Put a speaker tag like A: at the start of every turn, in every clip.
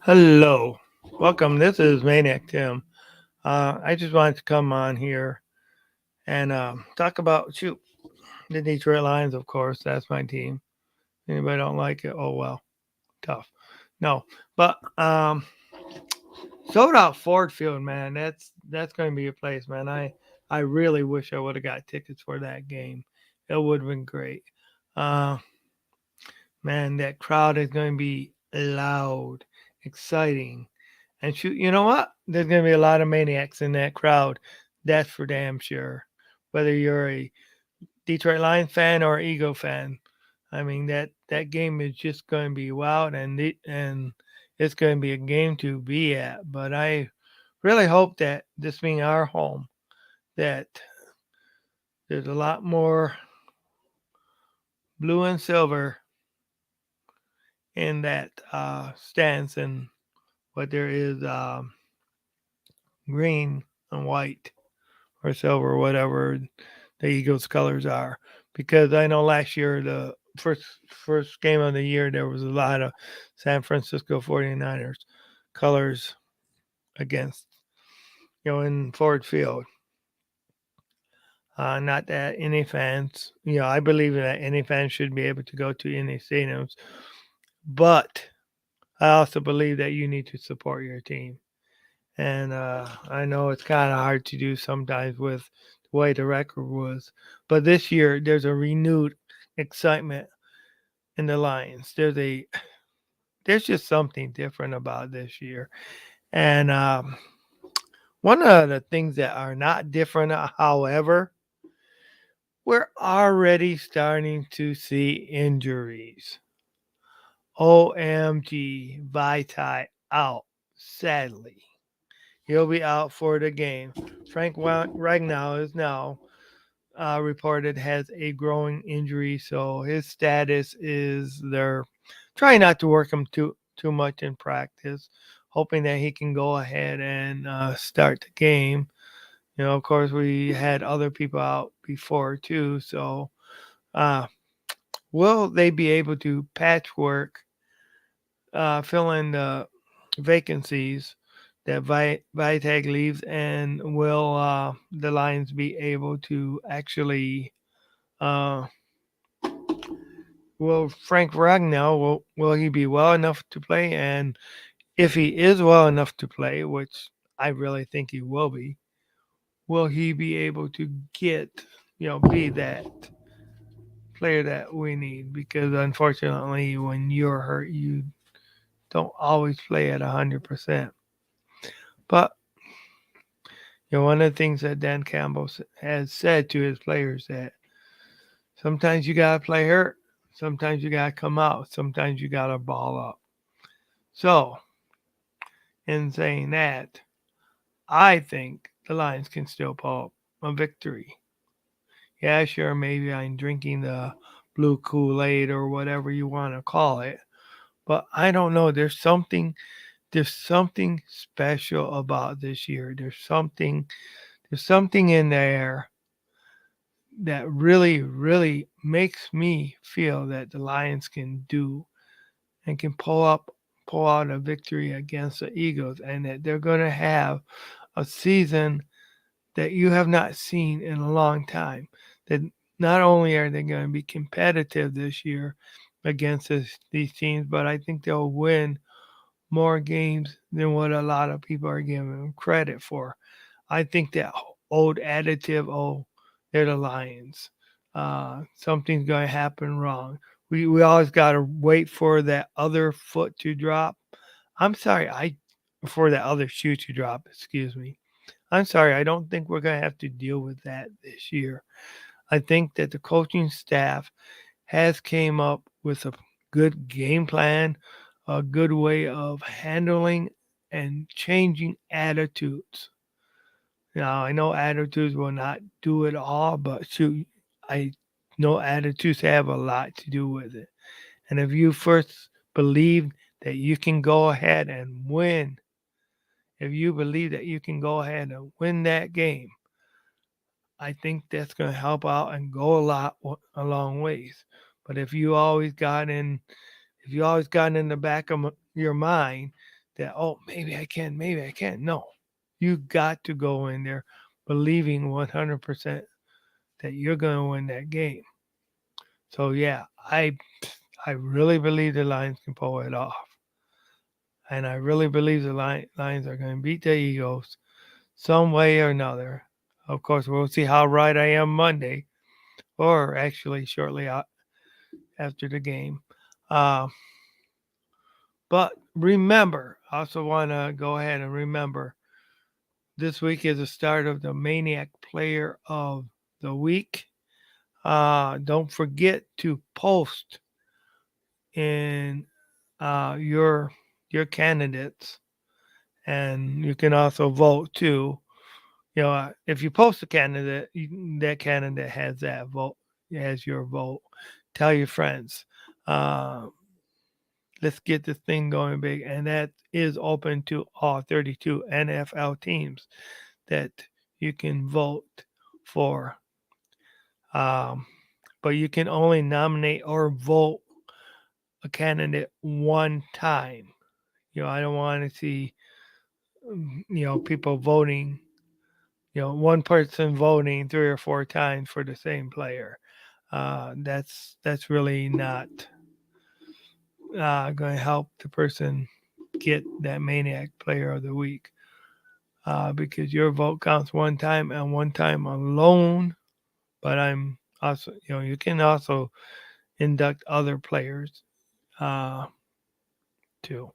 A: Hello, welcome. This is Maniac Tim. I just wanted to come on here and talk about the Detroit Lions. Of course, that's my team. Anybody don't like it? Oh well, tough. No, but sold out Ford Field, man. That's going to be a place, man. I really wish I would have got tickets for that game. It would have been great. Uh, man, that crowd is going to be loud, exciting. And shoot, you know what? There's going to be a lot of maniacs in that crowd. That's for damn sure. Whether you're a Detroit Lions fan or Eagle fan, I mean that game is just going to be wild, and it's going to be a game to be at. But I really hope that this being our home, that there's a lot more blue and silver in that stance and what there is green and white or silver or whatever the Eagles colors are. Because I know last year the first game of the year there was a lot of San Francisco 49ers colors against in Ford Field. Not that any fans, I believe that any fans should be able to go to any stadiums, but I also believe that you need to support your team. And I know it's kind of hard to do sometimes with the way the record was. But this year, there's a renewed excitement in the Lions. There's just something different about this year. And one of the things that are not different, however, we're already starting to see injuries. OMG, Vitae out, sadly. He'll be out for the game. Frank Ragnow is now reported has a growing injury, so his status is they're trying not to work him too much in practice, hoping that he can go ahead and start the game. Of course, we had other people out before too, so uh, will they be able to patchwork, fill in the vacancies that Vitag leaves, and will the Lions be able to actually uh, will Frank Ragnow will he be well enough to play? And if he is well enough to play, which I really think he will he be able to get be that player that we need? Because unfortunately, when you're hurt, you don't always play at 100%. But one of the things that Dan Campbell has said to his players that sometimes you gotta play hurt, sometimes you gotta come out, sometimes you gotta ball up. So, in saying that, I think the Lions can still pull up a victory. Yeah, sure, maybe I'm drinking the blue Kool-Aid or whatever you want to call it, but I don't know. There's something special about this year. There's something in there that really, really makes me feel that the Lions can do and can pull out a victory against the Eagles, and that they're going to have a season that you have not seen in a long time. That not only are they going to be competitive this year against these teams, but I think they'll win more games than what a lot of people are giving them credit for. I think that old additive, oh, they're the Lions. Something's going to happen wrong. We always got to wait for that other foot to drop. I'm sorry, for that other shoe to drop. Excuse me. I'm sorry. I don't think we're going to have to deal with that this year. I think that the coaching staff has came up with a good game plan, a good way of handling and changing attitudes. Now, I know attitudes will not do it all, but shoot, I know attitudes have a lot to do with it. And if you first believe that you can go ahead and win, if you believe that you can go ahead and win that game, I think that's going to help out and go a long ways. But if you always got in the back of your mind that, oh, maybe I can, maybe I can't. No, you got to go in there believing 100% that you're going to win that game. So yeah, I really believe the Lions can pull it off, and I really believe the Lions are going to beat the Eagles some way or another. Of course, we'll see how right I am Monday, or actually shortly after the game. Uh, but remember, I also want to go ahead and remember this week is the start of the Maniac Player of the Week. Don't forget to post in your candidates, and you can also vote too. If you post a candidate, that candidate has that vote, has your vote. Tell your friends. Uh, let's get this thing going big, and that is open to all 32 NFL teams that you can vote for. Um, but you can only nominate or vote a candidate one time. I don't want to see people voting. One person voting 3 or 4 times for the same player. That's really not going to help the person get that Maniac Player of the Week, because your vote counts one time and one time alone. But I'm also, you can also induct other players uh, too.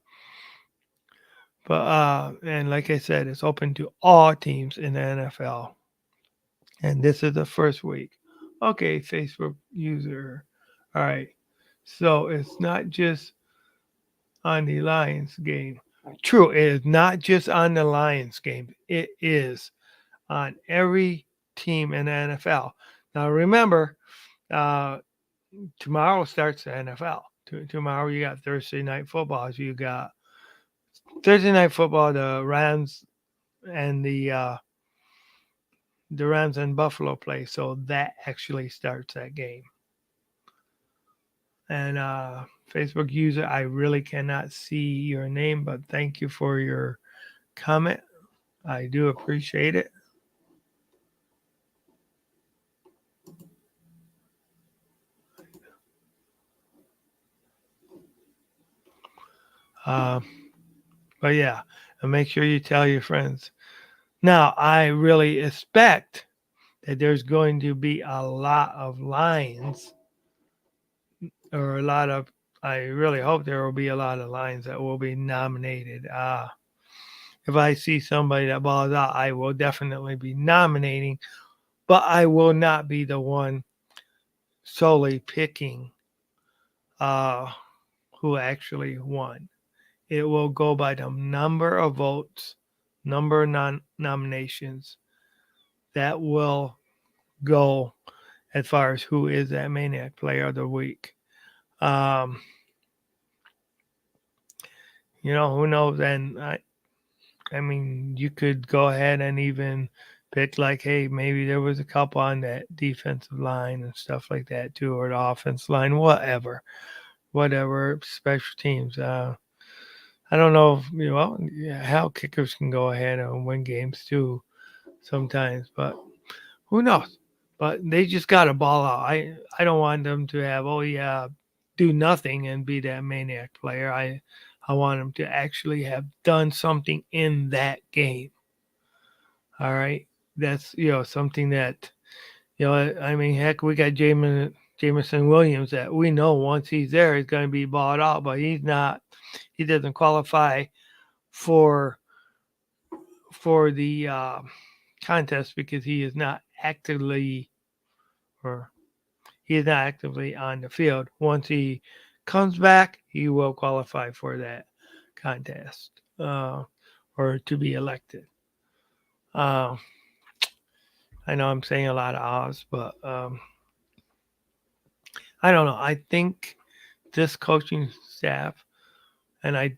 A: But and like I said, it's open to all teams in the NFL. And this is the first week. Okay, Facebook user. All right. So it's not just on the Lions game. True, it is not just on the Lions game. It is on every team in the NFL. Now remember, uh, tomorrow starts the NFL. Tomorrow you got Thursday night football. You got Thursday night football, and the Rams and Buffalo play. So that actually starts that game. And Facebook user, I really cannot see your name, but thank you for your comment. I do appreciate it. Uh, but yeah, and make sure you tell your friends. Now, I really expect that there's going to be a lot of lines, or a lot of, I really hope there will be a lot of lines that will be nominated. If I see somebody that balls out, I will definitely be nominating, but I will not be the one solely picking uh, who actually won. It will go by the number of votes, number of nominations that will go as far as who is that Maniac Player of the Week. Um, who knows? And I mean, you could go ahead and even pick like, hey, maybe there was a couple on that defensive line and stuff like that too, or the offense line, whatever, special teams. I don't know if, how kickers can go ahead and win games too sometimes, but who knows? But they just got to ball out. I don't want them to have, oh yeah, do nothing and be that Maniac Player. I want them to actually have done something in that game. All right, that's something that I mean, heck, we got Jameson Williams that we know once he's there, he's going to be bought out, but he's not. He doesn't qualify for the contest because or he is not actively on the field. Once he comes back, he will qualify for that contest, or to be elected. Uh, I know I'm saying a lot of odds, but I don't know. I think this coaching staff, and I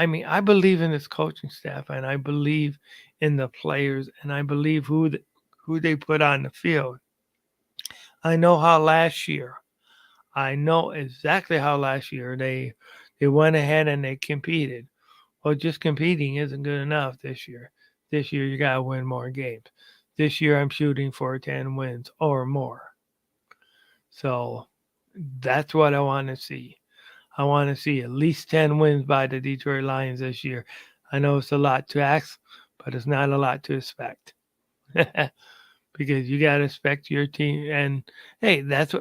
A: mean, I believe in this coaching staff, and I believe in the players, and I believe who they put on the field. I know how last year. I know exactly how last year they went ahead and they competed. Well, just competing isn't good enough this year. This year, you got to win more games. This year, I'm shooting for 10 wins or more. So that's what I want to see. I want to see at least 10 wins by the Detroit Lions this year. I know it's a lot to ask, but it's not a lot to expect. Because you got to expect your team. And hey, that's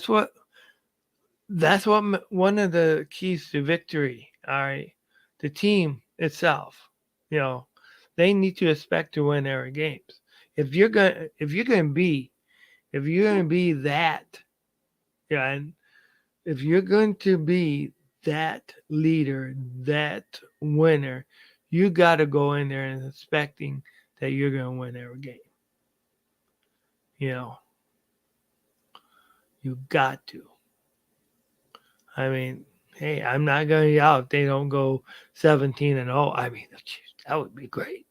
A: what one of the keys to victory. All right, the team itself. You know, they need to expect to win every games. If you're gonna be that, yeah, and if you're going to be that leader, that winner, you got to go in there and expecting that you're going to win every game. You know, you got to. I mean, hey, I'm not going to yell if they don't go 17-0. I mean, that would be great.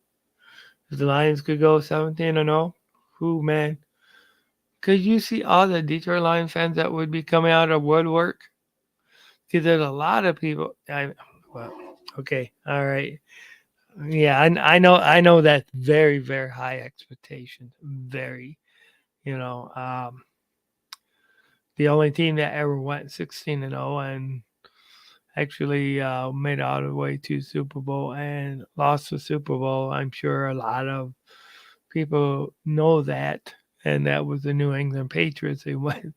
A: If the Lions could go 17-0, who man? Could you see all the Detroit Lions fans that would be coming out of woodwork? Because there's a lot of people. Well, okay, all right. Yeah, I know that's very, very high expectations. Very, you know, the only team that ever went 16-0 and actually made it all the way to Super Bowl and lost the Super Bowl. I'm sure a lot of people know that, and that was the New England Patriots. They went,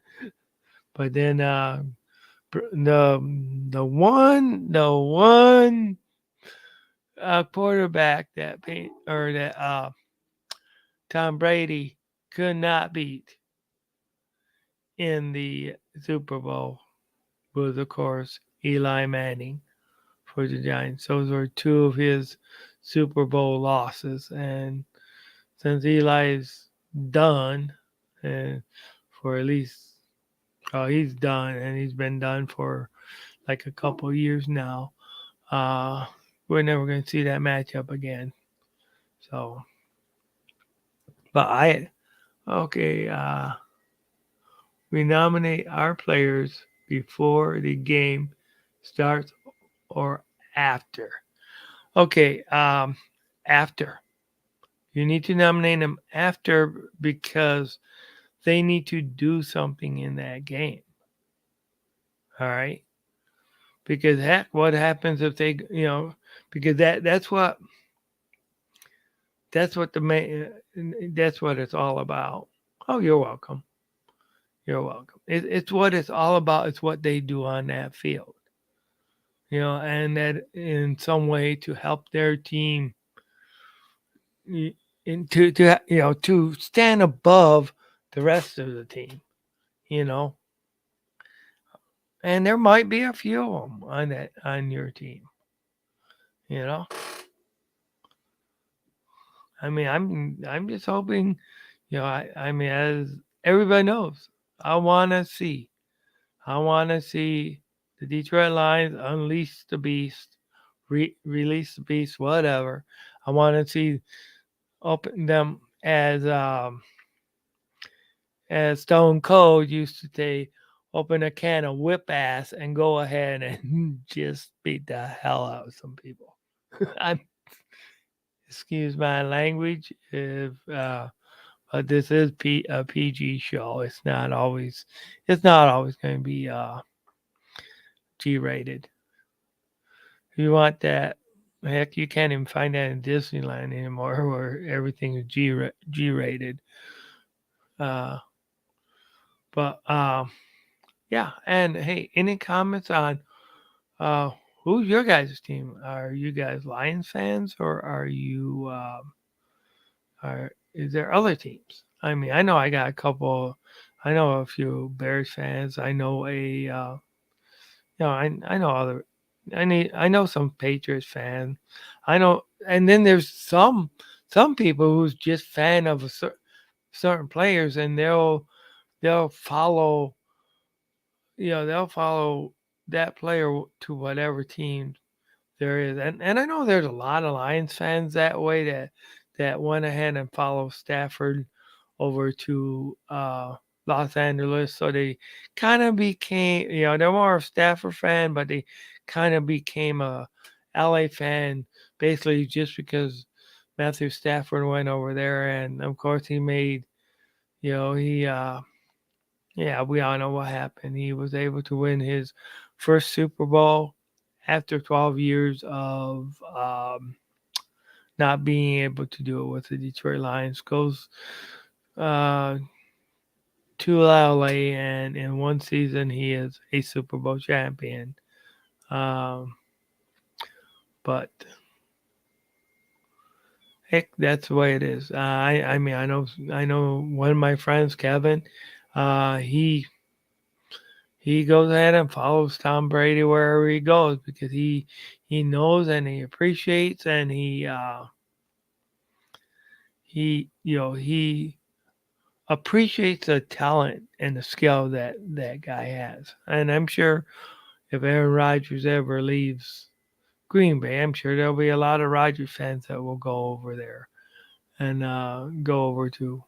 A: but then the the one quarterback that Tom Brady could not beat in the Super Bowl was, of course, Eli Manning for the Giants. Those were two of his Super Bowl losses. And since Eli's done, and for at least, he's done, and he's been done for like a couple years now, uh, we're never going to see that matchup again. So, but okay, we nominate our players before the game starts or after. Okay, after. You need to nominate them after because they need to do something in that game. All right? Because heck, what happens if because that's what that's what it's all about. Oh, you're welcome. You're welcome. It's what it's all about. It's what they do on that field. And that in some way to help their team to stand above the rest of the team, you know. And there might be a few of them on your team, you know. I mean, I'm just hoping, I mean, as everybody knows, I want to see, I want to see the Detroit Lions unleash the beast, release the beast, whatever. I want to see open them as Stone Cold used to say, open a can of whip ass and go ahead and just beat the hell out of some people. I'm excuse my language if but this is a PG show. It's not always going to be G rated. If you want that, heck, you can't even find that in Disneyland anymore, where everything is G rated. Uh, but yeah, and hey, any comments on uh, who's your guys' team? Are you guys Lions fans, or are you is there other teams? I mean, I know I got a couple. I know a few Bears fans. I know I know other. I know some Patriots fans. I know, and then there's some people who's just fan of certain players, and they'll follow. They'll follow that player to whatever team there is. And I know there's a lot of Lions fans that way that went ahead and followed Stafford over to Los Angeles. So they kind of became, they're more of Stafford fan, but they kind of became a LA fan basically just because Matthew Stafford went over there, and of course he made, he yeah, we all know what happened. He was able to win his first Super Bowl after 12 years of not being able to do it with the Detroit Lions. Goes uh, to LA, and in one season he is a Super Bowl champion. Um, but heck, that's the way it is. I mean, I know one of my friends, Kevin. He goes ahead and follows Tom Brady wherever he goes because he knows and he appreciates and he appreciates the talent and the skill that guy has. And I'm sure if Aaron Rodgers ever leaves Green Bay, I'm sure there'll be a lot of Rodgers fans that will go over there and go over to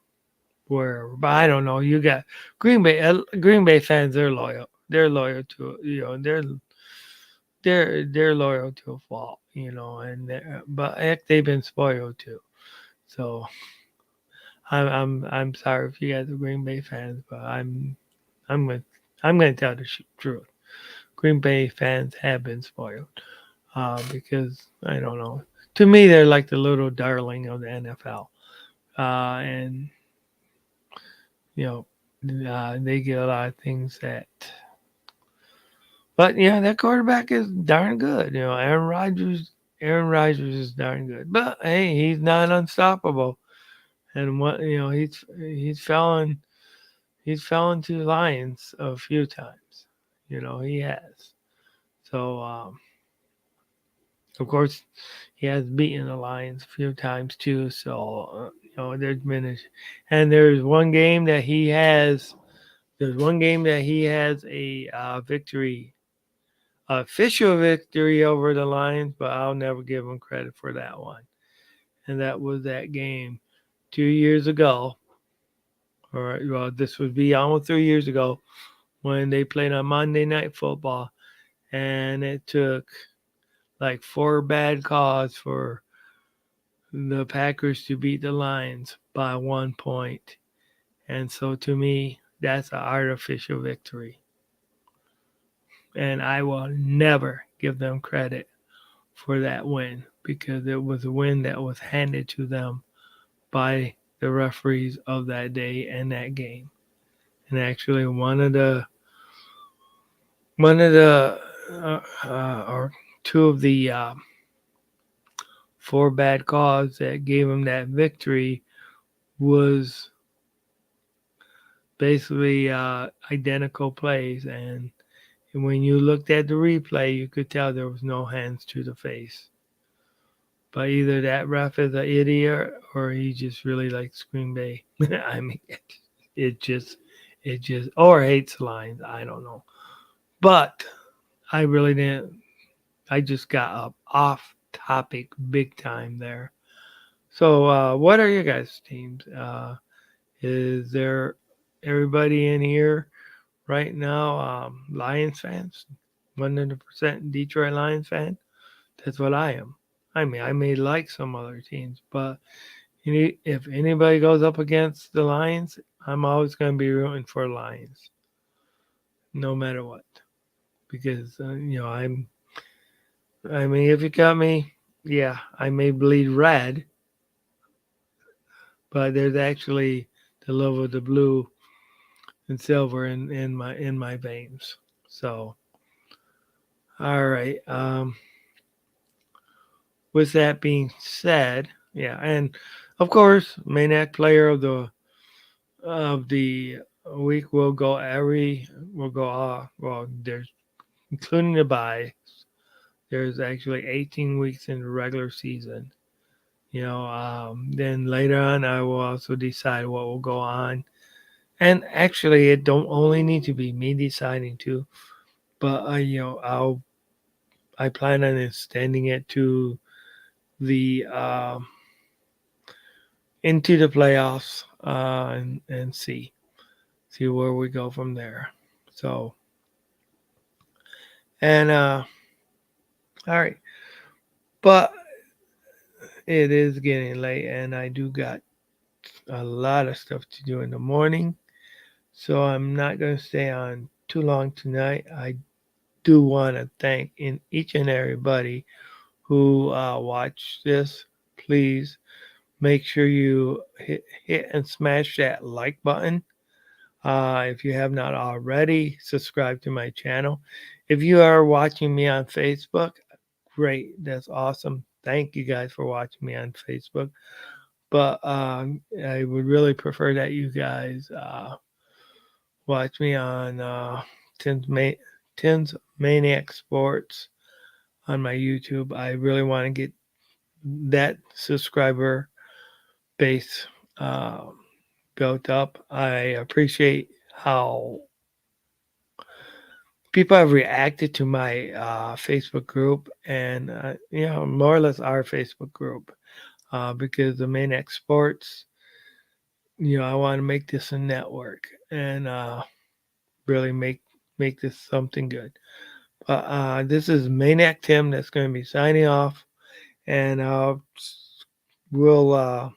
A: wherever. But I don't know. You got Green Bay fans. They're loyal. They're loyal to they're loyal to a fault, and but heck, they've been spoiled too. So I'm sorry if you guys are Green Bay fans, but I'm gonna I'm gonna tell the truth. Green Bay fans have been spoiled because I don't know. To me, they're like the little darling of the NFL, and you know they get a lot of things that. But yeah, that quarterback is darn good. Aaron Rodgers is darn good. But hey, he's not unstoppable. And what he's fallen to the Lions a few times. He has. So of course he has beaten the Lions a few times too. So there's been and there's one game that he has. There's one game that he has a victory, official victory over the Lions, but I'll never give him credit for that one. And that was that game 2 years ago. All right, well, this would be almost 3 years ago when they played on Monday Night Football, and it took like four bad calls for the Packers to beat the Lions by 1 point. And so to me, that's an artificial victory. And I will never give them credit for that win because it was a win that was handed to them by the referees of that day and that game. And actually, one of the or two of the four bad calls that gave him that victory was basically identical plays. And when you looked at the replay, you could tell there was no hands to the face. But either that ref is an idiot or he just really likes Green Bay. I mean, it just, or hates the Lions. I don't know. But I really didn't. I just got up off topic big time there. So, what are your guys' teams? Is there everybody in here right now Lions fans? 100% Detroit Lions fan? That's what I am. I mean, I may like some other teams, but if anybody goes up against the Lions, I'm always going to be rooting for Lions, no matter what. Because, I mean, if you got me, yeah, I may bleed red, but there's actually the love of the blue and silver in my veins. So, all right. With that being said, yeah, and of course, main act player of the week will go well. There's including the bye. There's actually 18 weeks in the regular season. Then later on, I will also decide what will go on. And actually, it don't only need to be me deciding to, but I plan on extending it to the into the playoffs and see where we go from there. So and all right. But it is getting late, and I do got a lot of stuff to do in the morning. So I'm not going to stay on too long tonight. I do want to thank each and everybody who watched this. Please make sure you hit and smash that like button. If you have not already, subscribe to my channel. If you are watching me on Facebook, great. That's awesome. Thank you guys for watching me on Facebook. But I would really prefer that you guys watch me on Tins, Tins Maniac Sports on my YouTube. I really want to get that subscriber base uh, built up. I appreciate how people have reacted to my Facebook group and, more or less our Facebook group because the Maniac Sports, I want to make this a network and really make this something good. But this is Maniac Tim that's going to be signing off, and we'll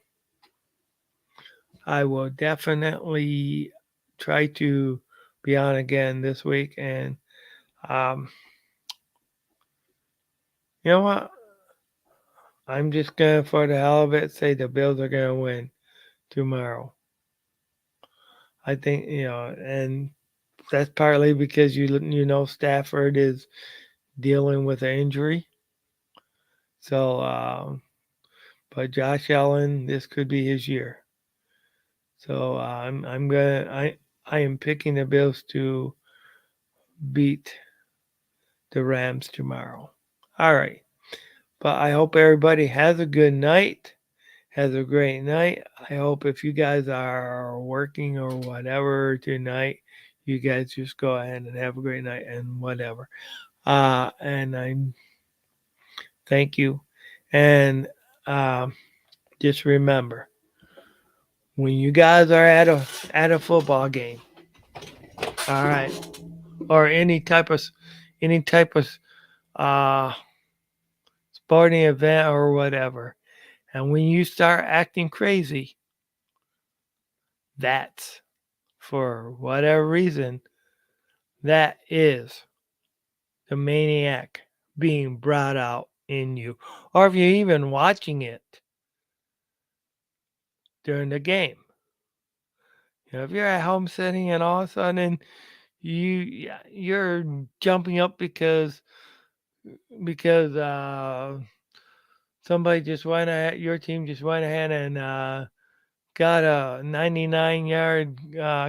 A: I will definitely try to be on again this week. And um, you know what? I'm just gonna, for the hell of it, say the Bills are gonna win tomorrow. I think and that's partly because Stafford is dealing with an injury. So, but Josh Allen, this could be his year. So I am picking the Bills to beat the Rams tomorrow. All right, but I hope everybody has a good night, has a great night. I hope if you guys are working or whatever tonight, you guys just go ahead and have a great night and whatever. And I thank you, and um, just remember when you guys are at a football game, all right, or any type of uh, sporting event or whatever, and when you start acting crazy, that's for whatever reason that is the maniac being brought out in you, or if you're even watching it during the game. If you're at home sitting and all of a sudden you're jumping up because somebody just went ahead, your team just went ahead and got a 99-yard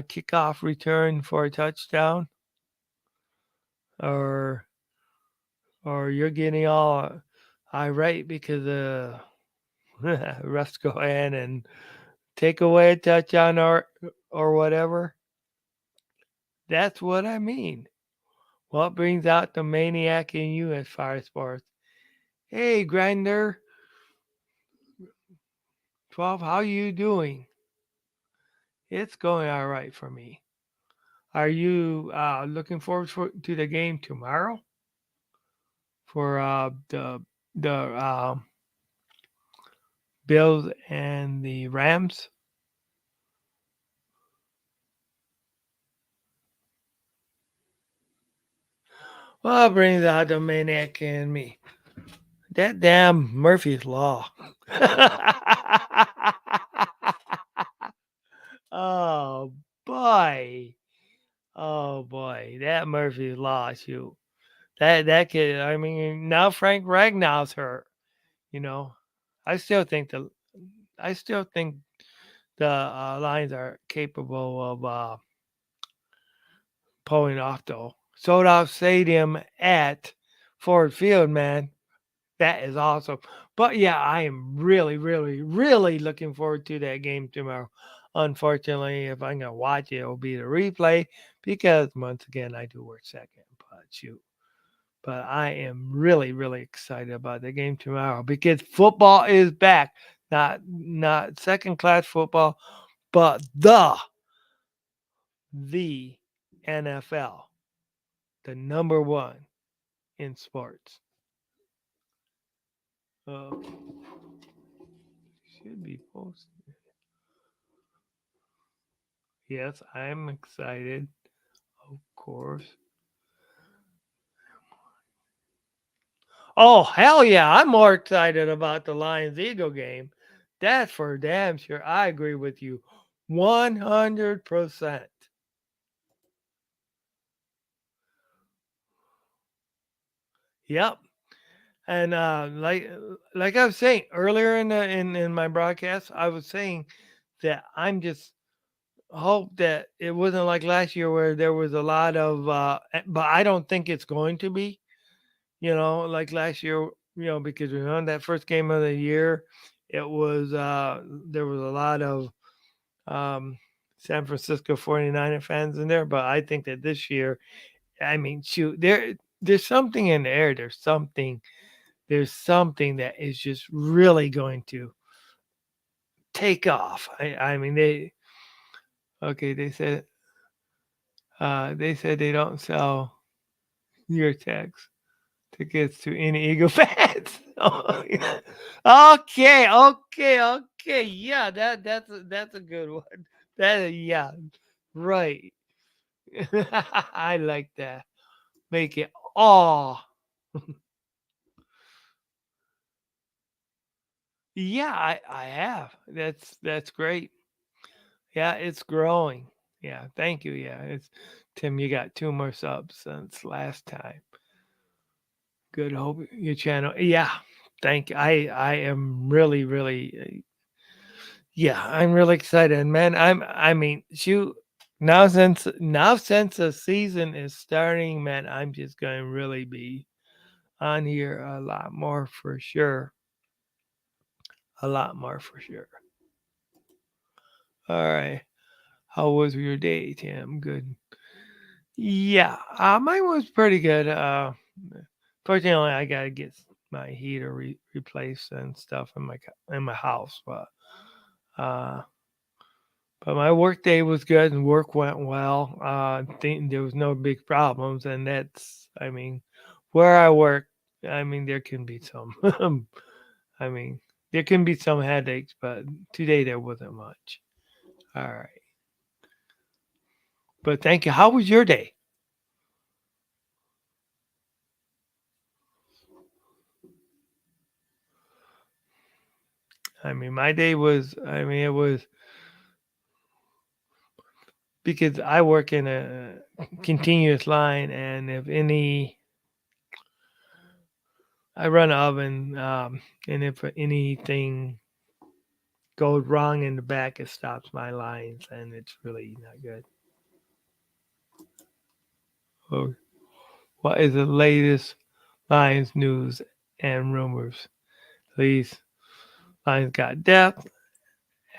A: kickoff return for a touchdown, or you're getting all irate because refs go ahead and take away a touchdown or whatever. That's what I mean. What brings out the maniac in you as far as sports? Hey, Grinder 12, how you doing? It's going all right for me. Are you looking forward to the game tomorrow for the Bills and the Rams? Well, brings out the maniac in me. That damn Murphy's Law. Oh boy. Oh boy. That Murphy's Law shoot. That kid, I mean, now Frank Ragnow's hurt, you know. I still think the I still think the Lions are capable of pulling off though. Sold out stadium at Ford Field, man. That is awesome. But yeah, I am really, really, really looking forward to that game tomorrow. Unfortunately, if I'm gonna watch it, it'll be the replay because once again I do work second. But shoot. But I am really, really excited about the game tomorrow because football is back. Not second class football, but the NFL, the number one in sports. Should be posted. Yes, I'm excited. Of course. Oh, hell yeah. I'm more excited about the Lions Eagle game. That's for damn sure. I agree with you 100%. Yep. And like I was saying earlier in my broadcast, I was saying that I'm just hope that it wasn't like last year where there was a lot of but I don't think it's going to be, like last year, because we won that first game of the year, it was there was a lot of um, San Francisco 49er fans in there, but I think that this year, I mean, shoot, there's something in the air. There's something that is just really going to take off. I mean, okay, they said they don't sell your tax tickets to any Eagle fans. Oh, yeah. Okay. Yeah, that's a good one. Yeah, right. I like that. Make it all. Yeah, I have. That's great. Yeah, it's growing. Yeah, thank you. Yeah, it's Tim. You got two more subs since last time. Good. Hope your channel. Yeah, thank you. I am really. Yeah, I'm really excited, man. I mean, shoot. Now since the season is starting, man, I'm just going to really be on here a lot more for sure. A lot more for sure. All right. How was your day, Tim? Good. Yeah, mine was pretty good. Fortunately, I gotta get my heater replaced and stuff in my house, uh, but my work day was good and work went well. Think there was no big problems, and I mean, where I work, I mean, there can be some, I mean, there can be some headaches, but today there wasn't much. All right, but thank you. How was your day? I mean, my day was, I mean, it was because I work in a continuous line, and if any, I run an oven, and if anything goes wrong in the back, it stops my lines, and it's really not good. So, what is the latest Lions news and rumors? These Lions got death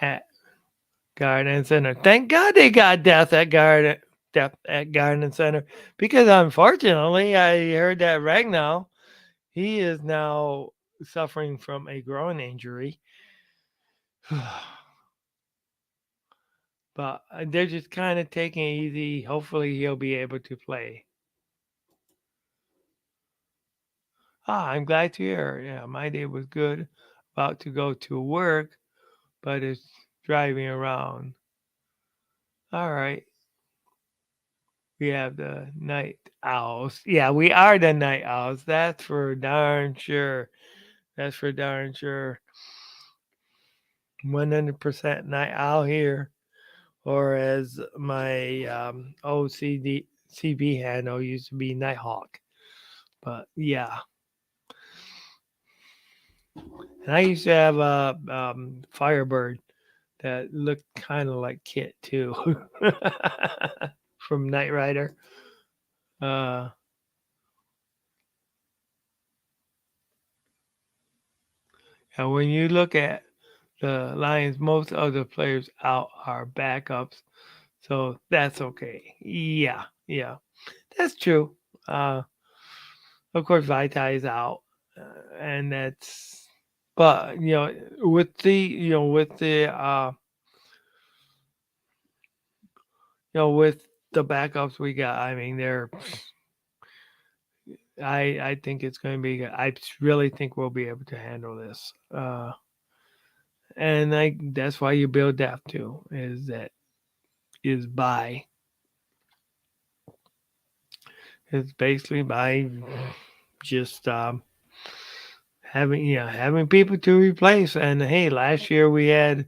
A: at Garden Center. Thank God they got death at Garden Center, because unfortunately I heard that Ragnow, he is now suffering from a groin injury. But they're just kind of taking it easy. Hopefully, he'll be able to play. I'm glad to hear. Yeah, my day was good. About to go to work, but it's driving around. All right. We have the night owls. Yeah, we are the night owls. That's for darn sure. That's for darn sure. 100% night owl here. Or as my OCD CB handle used to be Nighthawk. But yeah, and I used to have a Firebird that looked kind of like Kit too, from Knight Rider. Uh, and when you look at the Lions, most of the players out are backups, so that's okay. Yeah, that's true. Uh, of course, Vitae is out, and that's. But with the backups we got, I mean, I think it's going to be good. I really think we'll be able to handle this. And that's why you build depth too. Is by is basically by just having people to replace. And hey, last year we had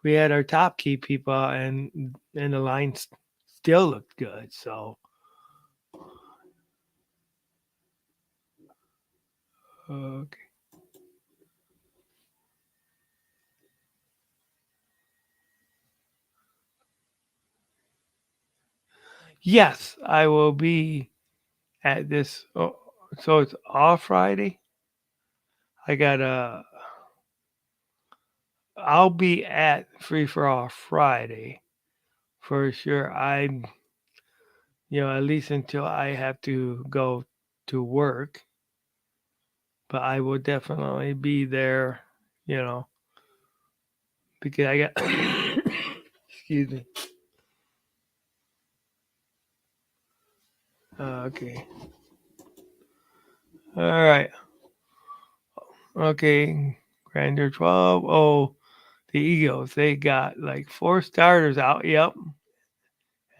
A: our top key people, and the line still looked good. So okay. Yes, I will be at this. Oh, so it's off Friday. I got a. I'll be at Free for All Friday for sure. At least until I have to go to work, but I will definitely be there. You know, because I got. Excuse me. Okay. All right. Okay. Grander 12. Oh, the Eagles. They got like four starters out. Yep.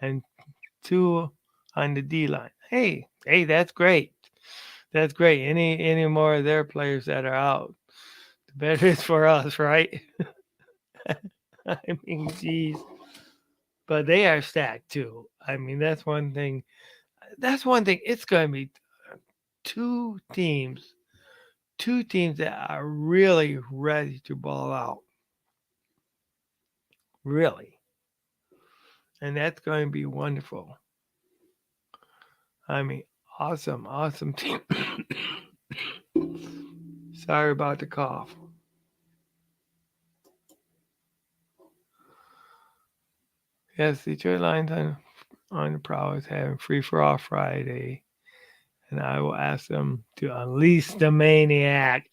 A: And two on the D line. Hey, that's great. That's great. Any more of their players that are out, the better it's for us, right? I mean, geez. But they are stacked too. I mean, that's one thing. That's one thing. It's going to be two teams, two teams that are really ready to ball out, really, and that's going to be wonderful. I mean, awesome, awesome team. Sorry about the cough. Yes, Detroit Lions on the prowl is having free for all Friday, and I will ask them to unleash the maniac.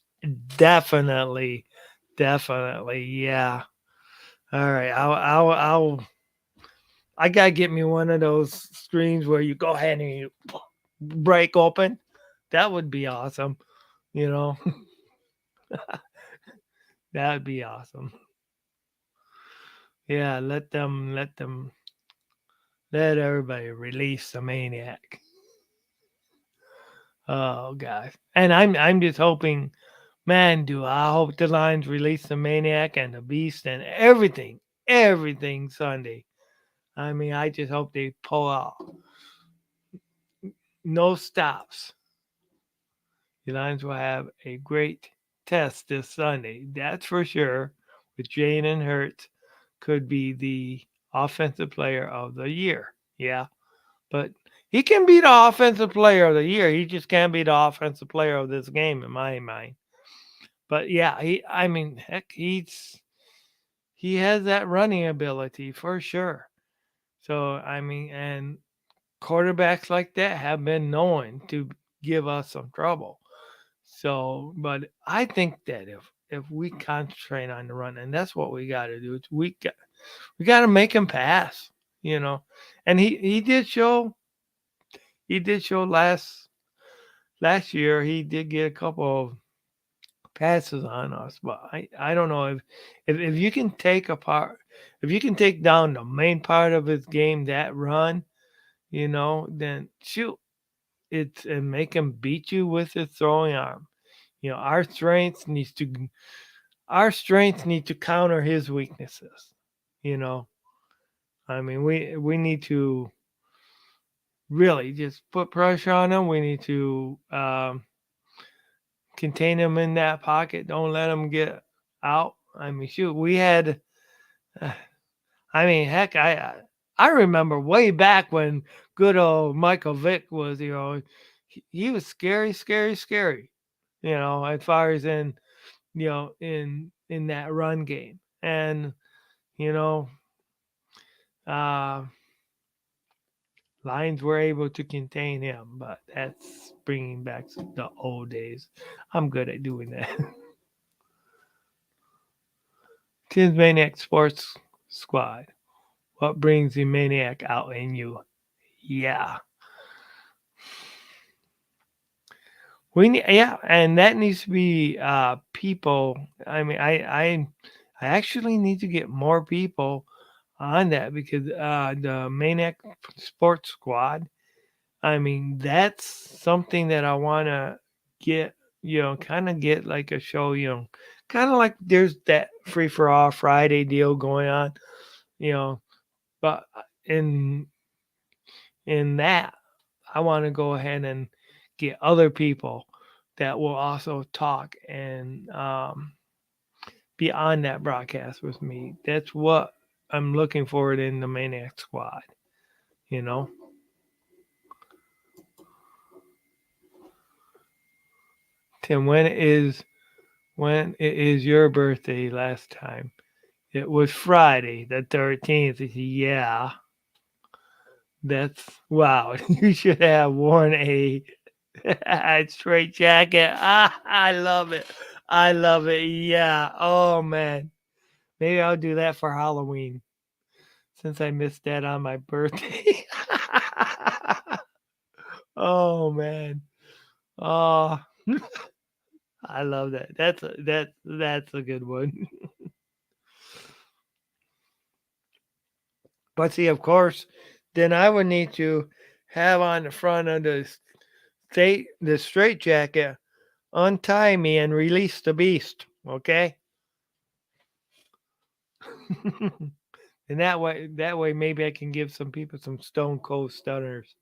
A: Definitely, definitely, yeah. All right, I gotta get me one of those screens where you go ahead and you break open. That would be awesome. You know, that'd be awesome. Yeah, let everybody release the maniac. Oh gosh, and I'm just hoping, man, do I hope the Lions release the maniac and the beast and everything Sunday. I mean, I just hope they pull out no stops. The Lions will have a great test this Sunday. That's for sure. With Jalen Hurts could be the offensive player of the year. Yeah, but he can be the offensive player of the year. He just can't be the offensive player of this game in my mind. But yeah, I mean, heck, he has that running ability for sure. So I mean, and quarterbacks like that have been known to give us some trouble. So, but I think that if we concentrate on the run, and that's what we got to do, we got to make him pass, you know. And he did show last year he did get a couple of passes on us, but I don't know if you can take apart if you can take down the main part of his game, that run, then shoot, it's and make him beat you with his throwing arm. You know, our strengths need to counter his weaknesses. You know, I mean, we need to really just put pressure on him. We need to contain him in that pocket. Don't let him get out. I mean, shoot, we had. uh, I mean, heck, I remember way back when good old Michael Vick was. He was scary, scary, scary. As far as in that run game, and you know, uh, Lions were able to contain him, but that's bringing back the old days. I'm good at doing that. Tim's Maniac Sports Squad. What brings the maniac out in you? Yeah. Yeah, and that needs to be people. I mean, I actually need to get more people on that because the Maniac Sports Squad. I mean, that's something that I want to get. Kind of get like a show. Kind of like there's that free for all Friday deal going on. You know, but in that, I want to go ahead and get other people that will also talk and be on that broadcast with me. That's what I'm looking forward in the Maniac Squad. You know, Tim, when it is your birthday last time? It was Friday the 13th. Yeah, that's wow. You should have worn a straight jacket. I love it. I love it. Yeah. Oh man. Maybe I'll do that for Halloween since I missed that on my birthday. Oh man. Oh, I love that. That's a good one. But see, of course, then I would need to have on the front of the straight jacket, untie me and release the beast. Okay. And that way, maybe I can give some people some stone cold stunners.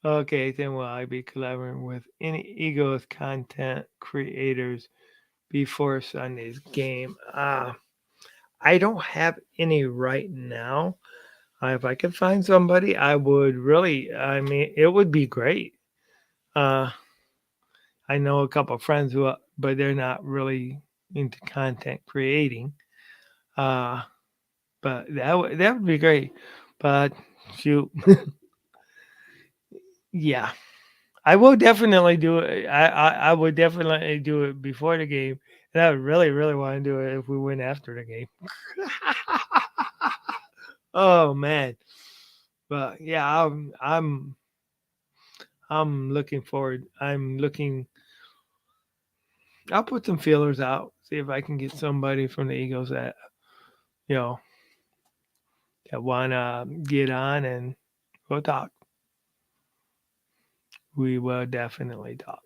A: Okay, then will I be collaborating with any Eagles content creators before Sunday's game? I don't have any right now. If I could find somebody, I would really. I mean, it would be great. Uh, I know a couple of friends but they're not really into content creating. Uh, but that would be great. But shoot, yeah, I will definitely do it. I would definitely do it before the game, and I would really really want to do it if we win after the game. Oh man, but yeah, I'm looking forward. I'm looking. I'll put some feelers out, see if I can get somebody from the Eagles you know that wanna get on and we'll talk. We will definitely talk.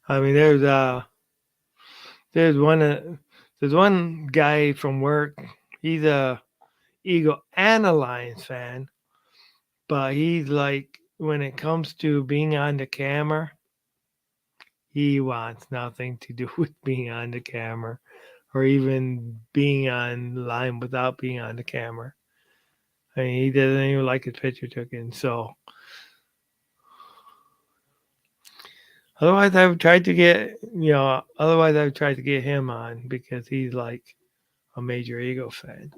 A: I mean, there's one there's one guy from work. He's a Eagle and a Lions fan, but he's like when it comes to being on the camera, he wants nothing to do with being on the camera or even being online without being on the camera. I mean, he doesn't even like his picture taken. So otherwise I've tried to get him on because he's like a major Eagle fan.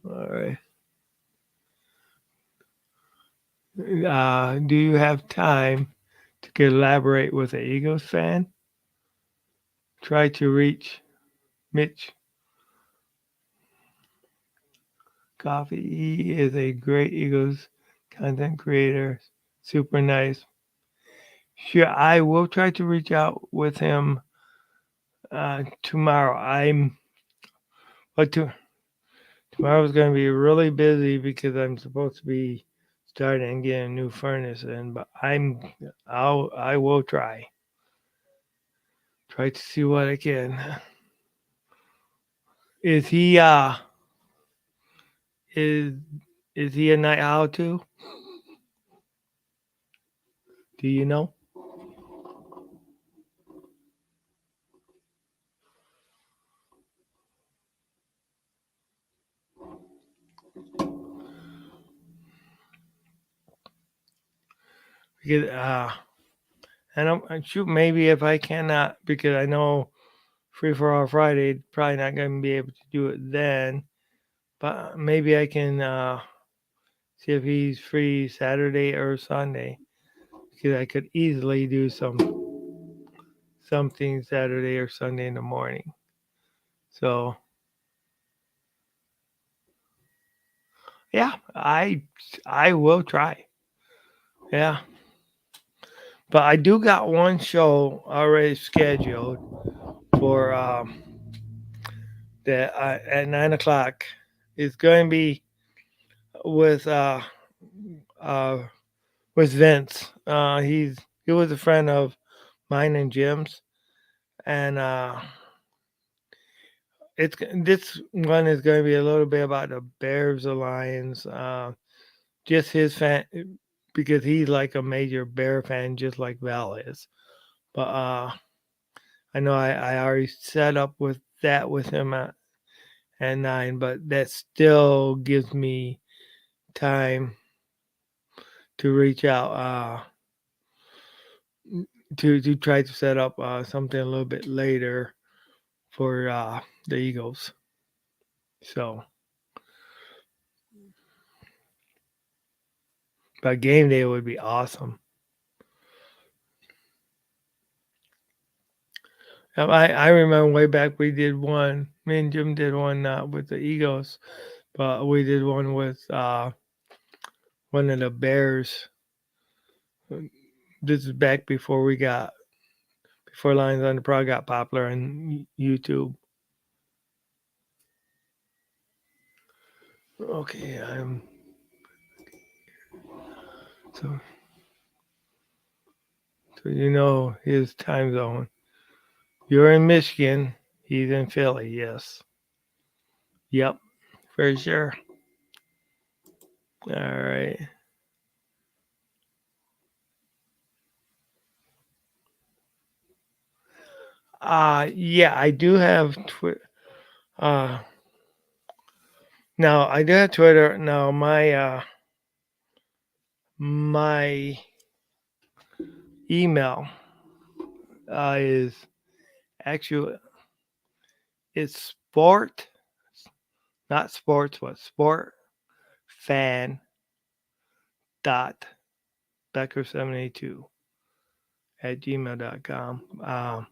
A: All right. Do you have time to collaborate with an Eagles fan? Try to reach Mitch Coffee. He is a great Eagles content creator. Super nice. Sure, I will try to reach out with him tomorrow. But tomorrow's going to be really busy because I'm supposed to be starting and getting a new furnace in. But I will try to see what I can. Is he is is he a night owl too? Do you know? Because and shoot, maybe if I cannot, because I know Free for All Friday probably not going to be able to do it then. But maybe I can see if he's free Saturday or Sunday because I could easily do something Saturday or Sunday in the morning. So Yeah, I will try. Yeah, but I do got one show already scheduled for that at 9 o'clock. It's going to be with uh uh with Vince. He was a friend of mine and Jim's, and this one is going to be a little bit about the Bears, the Lions, just his fan because he's like a major Bear fan, just like Val is. But I know I already set up with that with him at 9, but that still gives me time to reach out to try to set up something a little bit later for the Eagles. So, but game day would be awesome. I remember way back we did one. Me and Jim did one with the Eagles, but we did one with one of the Bears. This is back before Lions on the Prod got popular on YouTube. Okay, I'm so so you know his time zone. You're in Michigan. He's in Philly. Yes. Yep. For sure. All right. Yeah, I do have Twitter. Uh, now I do have Twitter. Now my email is actually it's sport, not sports, but sport fan dot becker782 at gmail.com.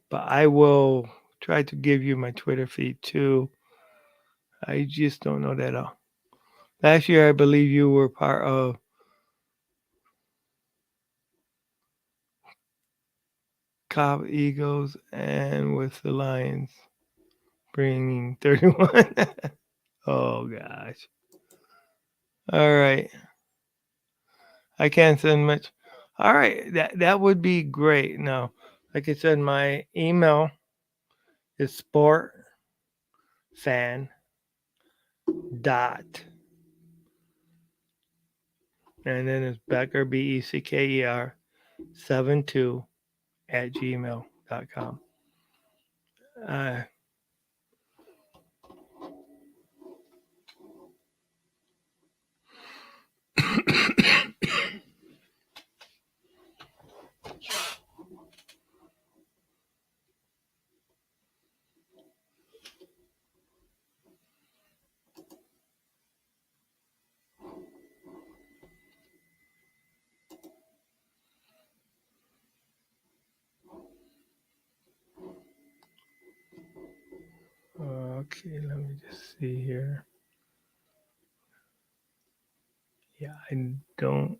A: But I will try to give you my Twitter feed too. I just don't know that. Last year, I believe you were part of Cobb Eagles and with the Lions bringing 31. Oh gosh. All right. I can't send much. All right. That would be great. Now, like I said, my email is sportfan dot and then it's Becker Becker 72 at gmail.com. Uh, okay, let me just see here. Yeah, I don't. No,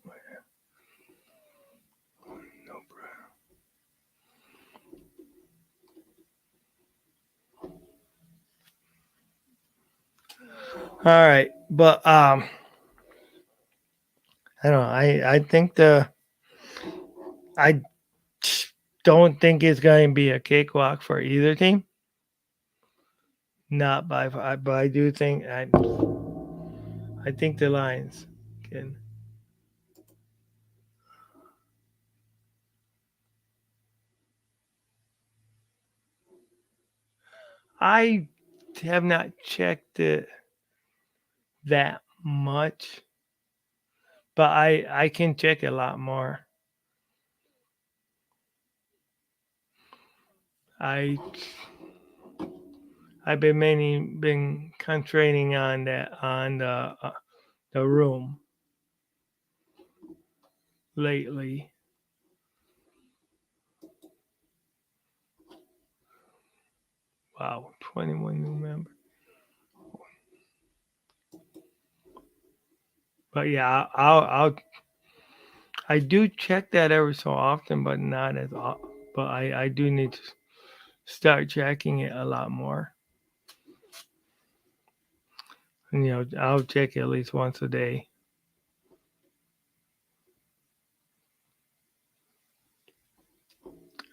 A: all right, but I don't know. I think I don't think it's going to be a cakewalk for either team. Not by far, but I do think I think the Lions can. I have not checked it that much, but I can check a lot more. I I've been mainly been concentrating on the room lately. Wow, 21 new members. But yeah, I do check that every so often, but not as often. But I do need to start checking it a lot more. And, I'll check it at least once a day.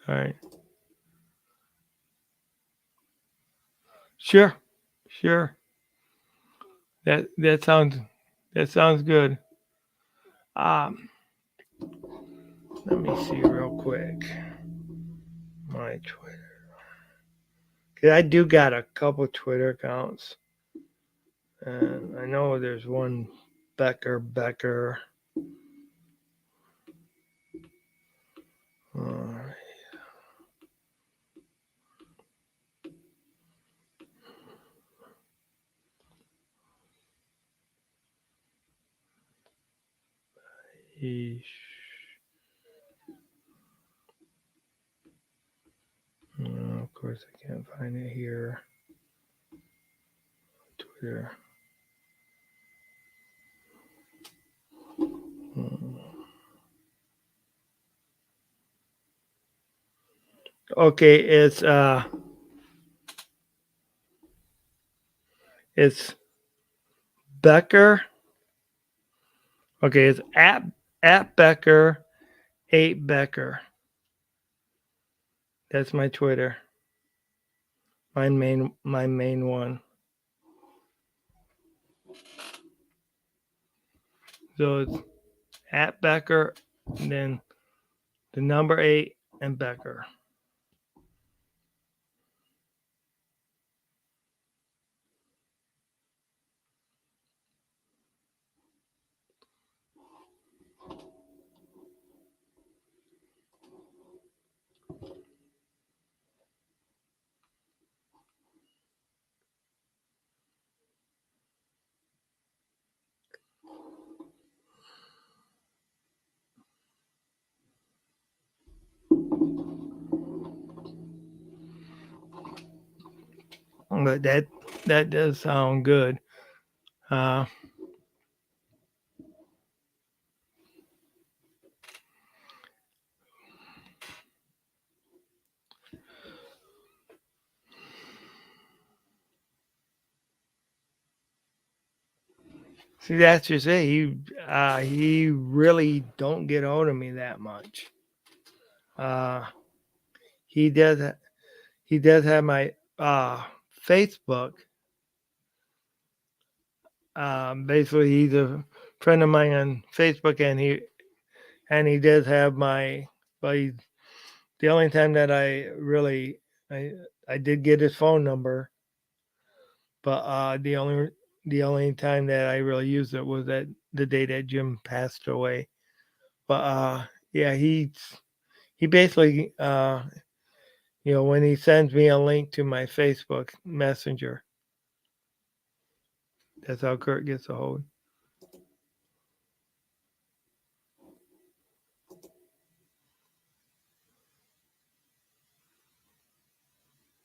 A: All right. Sure. Sure. That that sounds that sounds good. Um, Let me see real quick. My Twitter. 'Cause I do got a couple Twitter accounts, and I know there's one Becker. Uh, he, of course, I can't find it here. Twitter. Hmm. Okay, it's Becker. Okay, it's at Becker 8 Becker. That's my Twitter. My main one. So it's at Becker, and then the number 8 and Becker. But that does sound good. Uh, See, that's just it. He really don't get hold of me that much. Uh, he does he does have my Facebook. Basically, he's a friend of mine on Facebook, and he does have my. But the only time that I I did get his phone number, but the only time that I really used it was that the day that Jim passed away. But yeah, he basically when he sends me a link to my Facebook Messenger, that's how Kurt gets a hold.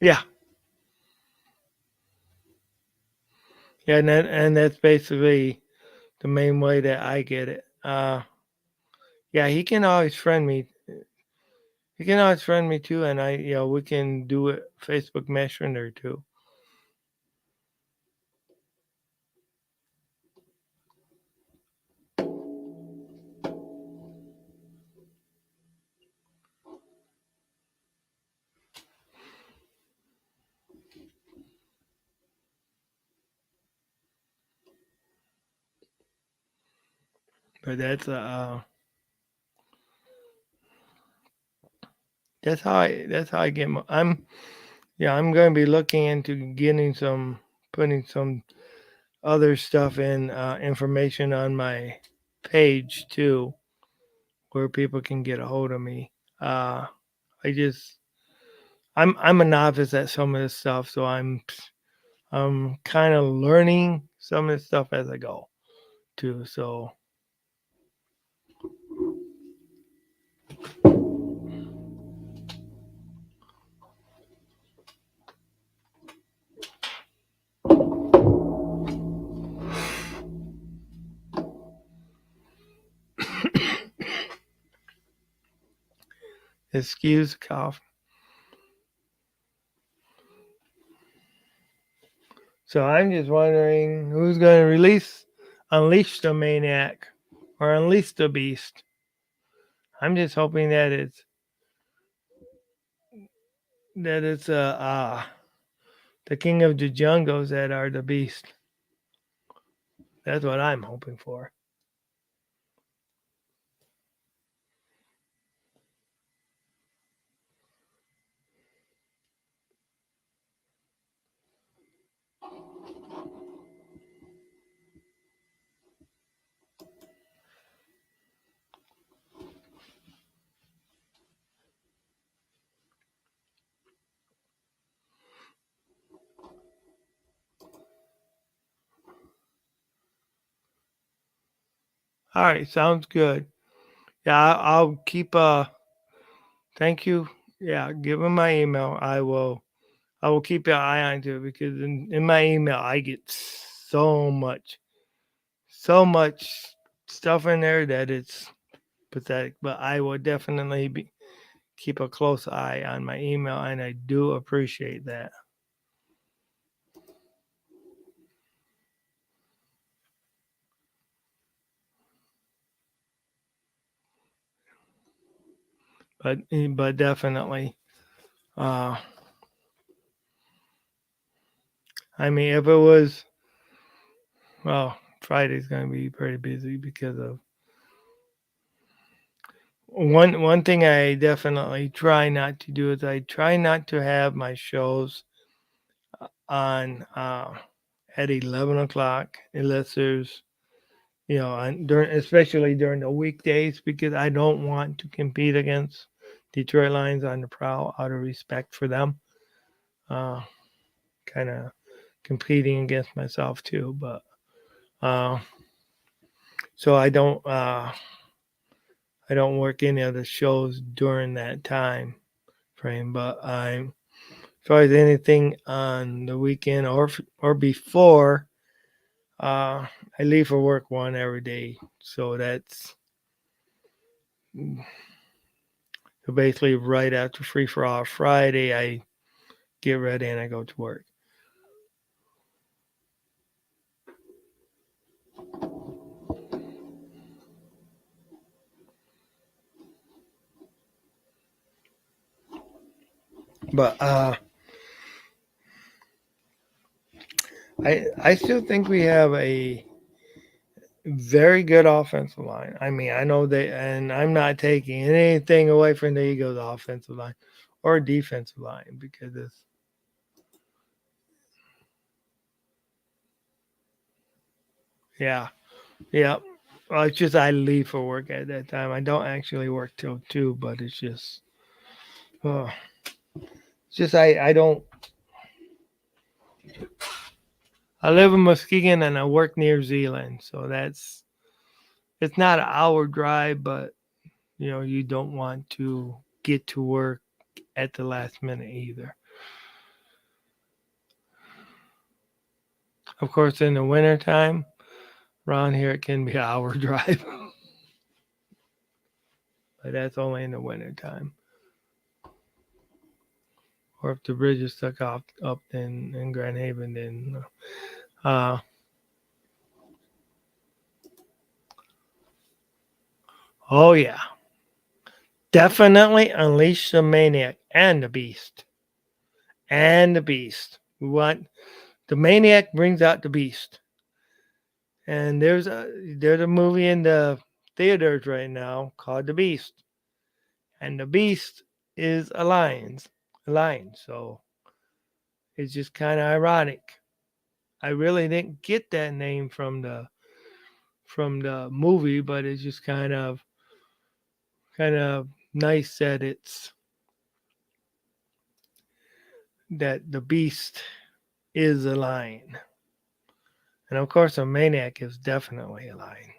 A: Yeah, yeah, and that's basically the main way that I get it. Yeah, he can always friend me. He can always friend me too, and we can do it Facebook Messenger too. But that's how I get my. I'm going to be looking into putting some other stuff in information on my page too, where people can get a hold of me. Uh, I just I'm a novice at some of this stuff, so I'm kind of learning some of this stuff as I go too. So Excuse the cough. So I'm just wondering who's going to unleash the maniac, or unleash the beast. I'm just hoping that it's the king of the jungles that are the beast. That's what I'm hoping for. All right, sounds good. Yeah, I'll keep. Thank you. Yeah, give him my email. I will. I will keep an eye on it because in my email I get so much stuff in there that it's pathetic. But I will definitely keep a close eye on my email, and I do appreciate that. But definitely, uh, I mean, if it was, well, Friday's gonna be pretty busy because of one thing I definitely try not to do is I try not to have my shows on at 11 o'clock unless there's during, especially during the weekdays, because I don't want to compete against Detroit Lions on the prowl out of respect for them. Uh, kind of competing against myself too, but uh, so I don't work any of the shows during that time frame. But I'm as far as anything on the weekend or before, I leave for work one every day, so that's so basically right after free for all Friday. I get ready and I go to work. But I still think we have a very good offensive line. I mean, I know they, and I'm not taking anything away from the Eagles' offensive line or defensive line because it's yeah, yeah. Well, it's just I leave for work at that time. I don't actually work till 2, but it's just, oh, it's just I don't. I live in Muskegon and I work near Zealand, so it's not an hour drive, but you don't want to get to work at the last minute either. Of course, in the wintertime, around here it can be an hour drive, but that's only in the wintertime. Or if the bridge is stuck up in Grand Haven, then uh, oh yeah, definitely unleash the maniac and the beast and the beast. We want the maniac brings out the beast, and there's a movie in the theaters right now called The Beast, and the beast is a lion. So it's just kind of ironic. I really didn't get that name from the movie, but it's just kind of nice that it's that the beast is a lion, and of course a maniac is definitely a lion.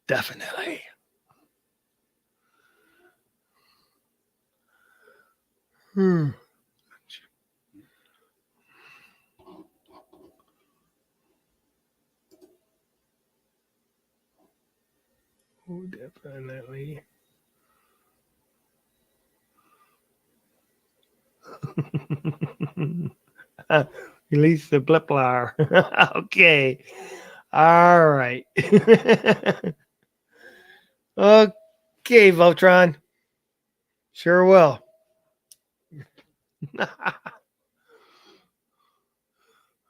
A: Definitely. Hmm. Oh, definitely. Release the bliplar. Okay. All right. Okay, Voltron. Sure will.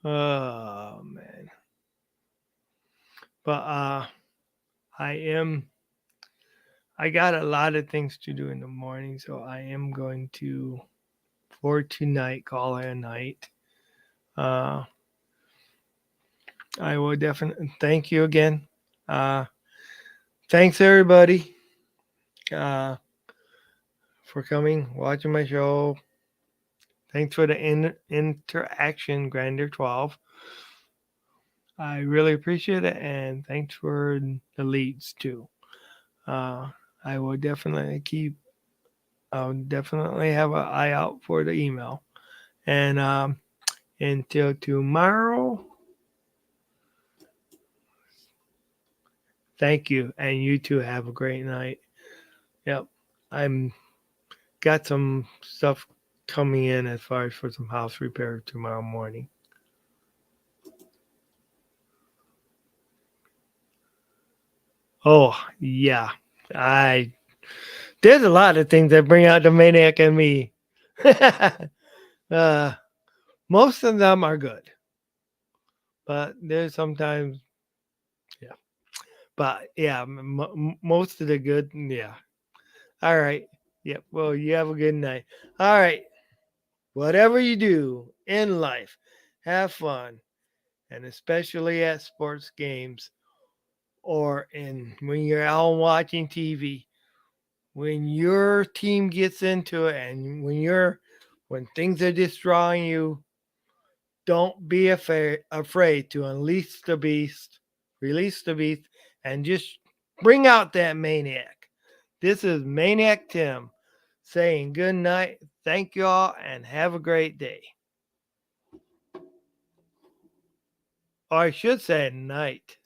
A: Oh man. But I am I got a lot of things to do in the morning, so I am going to for tonight call it a night. Uh I will definitely thank you again. Uh Thanks everybody for coming, watching my show. Thanks for the interaction, Grander 12. I really appreciate it, and thanks for the leads too. Uh, I will definitely keep. I'll definitely have an eye out for the email. And until tomorrow, thank you, and you too have a great night. Yep, I'm got some stuff coming in as far as for some house repair tomorrow morning. Oh yeah, I there's a lot of things that bring out the maniac in me. uh, Most of them are good, but there's sometimes, yeah. But yeah, most of the good, yeah. All right. Yep. Well, you have a good night. All right. Whatever you do in life, have fun, and especially at sports games or in when you're at home watching TV. When your team gets into it, and when things are destroying you, don't be afraid to unleash the beast, release the beast, and just bring out that maniac. This is Maniac Tim saying good night. Thank you all and have a great day. Or I should say night.